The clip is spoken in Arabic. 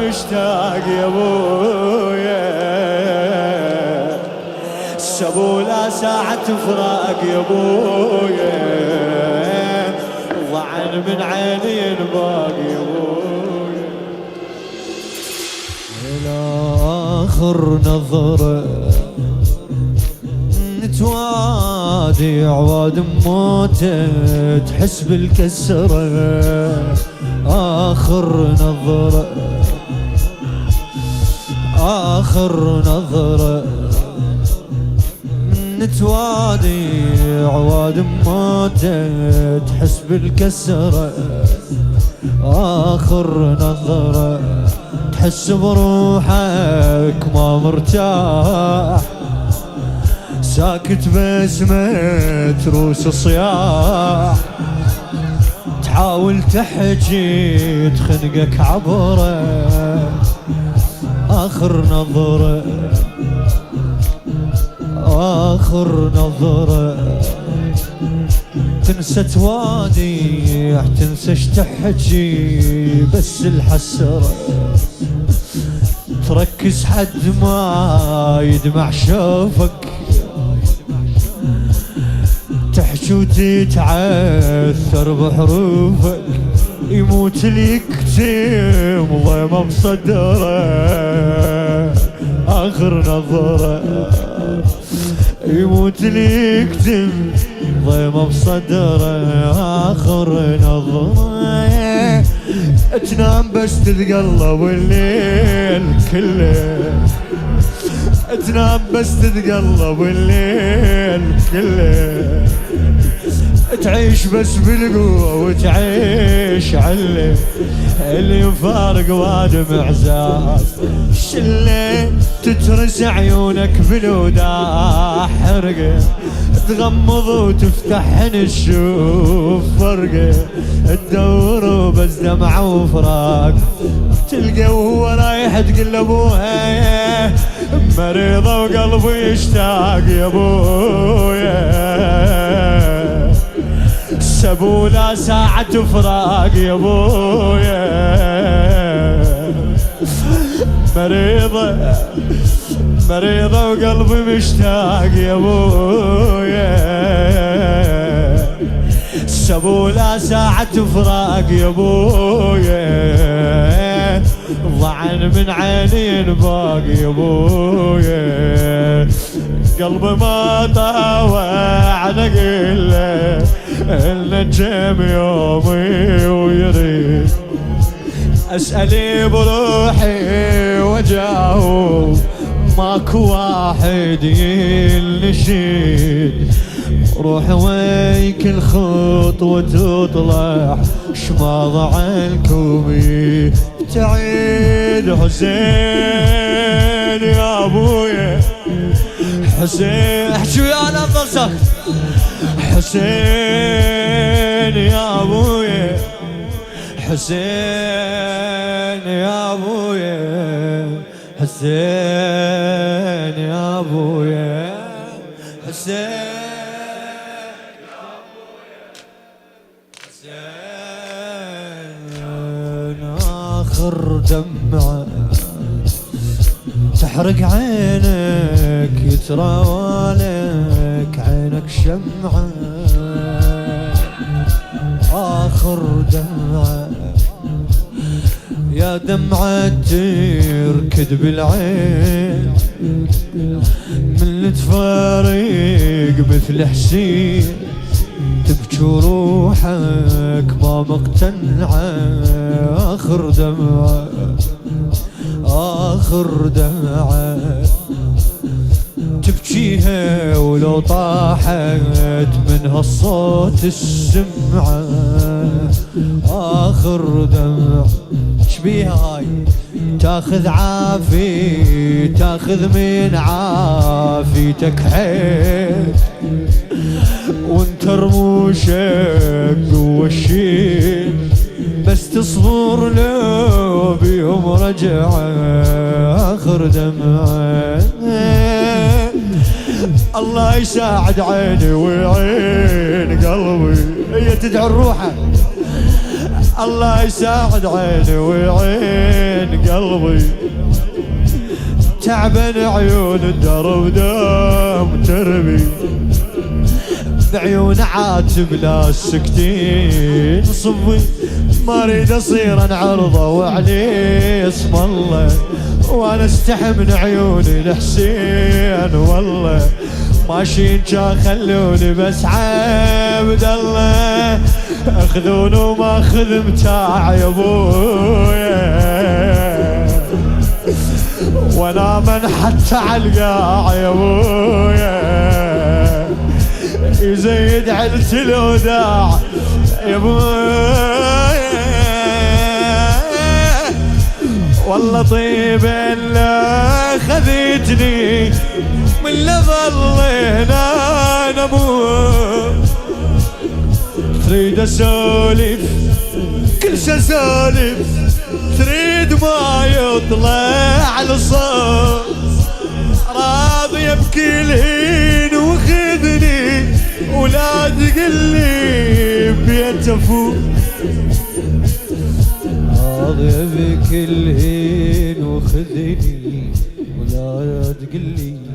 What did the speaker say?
مشتاق يا ابويا، سبولا ساعة فراق يا ابويا، ضعن من عيني انباق يا ابويا. إلى آخر نظرة نتوادي عواد موته تحس بالكسرة. آخر نظرة آخر نظرة نتوادي عواد موته تحس بالكسرة. آخر نظرة تحس بروحك ما مرتاح، ساكت بس ما تروس صياح، تحاول تحكي تخنقك عبره. آخر نظرة آخر نظرة تنسى تواديع، تنسى تحكي بس الحسرة، تركز حد ما يدمع شوفك، تحكي وتتعثر بحروفك، يموت اللي يكتم ضيمة بصدره. آخر نظرة يموت اللي يكتم ضيمة بصدره. آخر نظرة تنام بس تتقلب الليل كله، تنام بس تتقلب الليل كله، تعيش بس بالقوة وتعيش علي اللي يفارق وادم عزاز. شلي تترس عيونك بالوداع حرقه، تغمض وتفتح نشوف فرقه، تدور وبس دمع وفراق، تلقى وهو رايح تقول لابوها مريضة وقلبي يشتاق يا ابويا، سبولا ساعة فراق يا ابويا، مريضة مريضة وقلبي مشتاق يا ابويا، سبولا ساعة فراق يا ابويا، ضعن من عيني انباق يا ابويا، قلبي ما طاوع نقله النجم يومي ويريد، اسألي بروحي وجاوب ماكو واحد ينشيد، روح ويك الخطوة تطلع شماض عنكم تعيد. حسين يا ابويا حسين، احكي ويانا افضل. حسين يا ابويا حسين يا ابويا حسين يا ابويا حسين يا ابويا حسين. آخر دمعة تحرق عينك يتراولك عينك شمعة. آخر دمعة يا دمعة تركد بالعين، من تفارق مثل حسين، تبكي روحك ما مقتنعة. آخر دمعة آخر دمعة تبكيها ولو طاحت منها الصوت السمعة. آخر دمعة شبيها هاي تاخذ عافي، تاخذ من عافيتك حيل، وانت رموشك قوة الشيل، بس تصبر لو بيهم رجعة. آخر دمعة الله يساعد عيني ويعين قلبي، هي تدعي الروحة. الله يساعد عيني ويعين قلبي، تعبان عيون الدرب دام تربي، بعيون عاتب لا السكتين صبي، ما اريد اصير انعرضه وعليه اسم الله، وانا استحي من عيوني الحسين والله، ماشيين جا خلوني بس عبد الله، اخذون وما اخذ متاع يا ابويا، وانا من حتى علقاع يا ابويا، يزيد عيلة الوداع يا ابويا، والله طيب اللي خذيتني من اللي ظلينا نموت، تريد اسولف كل شي سولف، تريد ما يطلع الصوت، راضي ابكي الهين وخذني ولا تقلي بيت افوق، راضي ابكي الهين وخذني ولا تقلي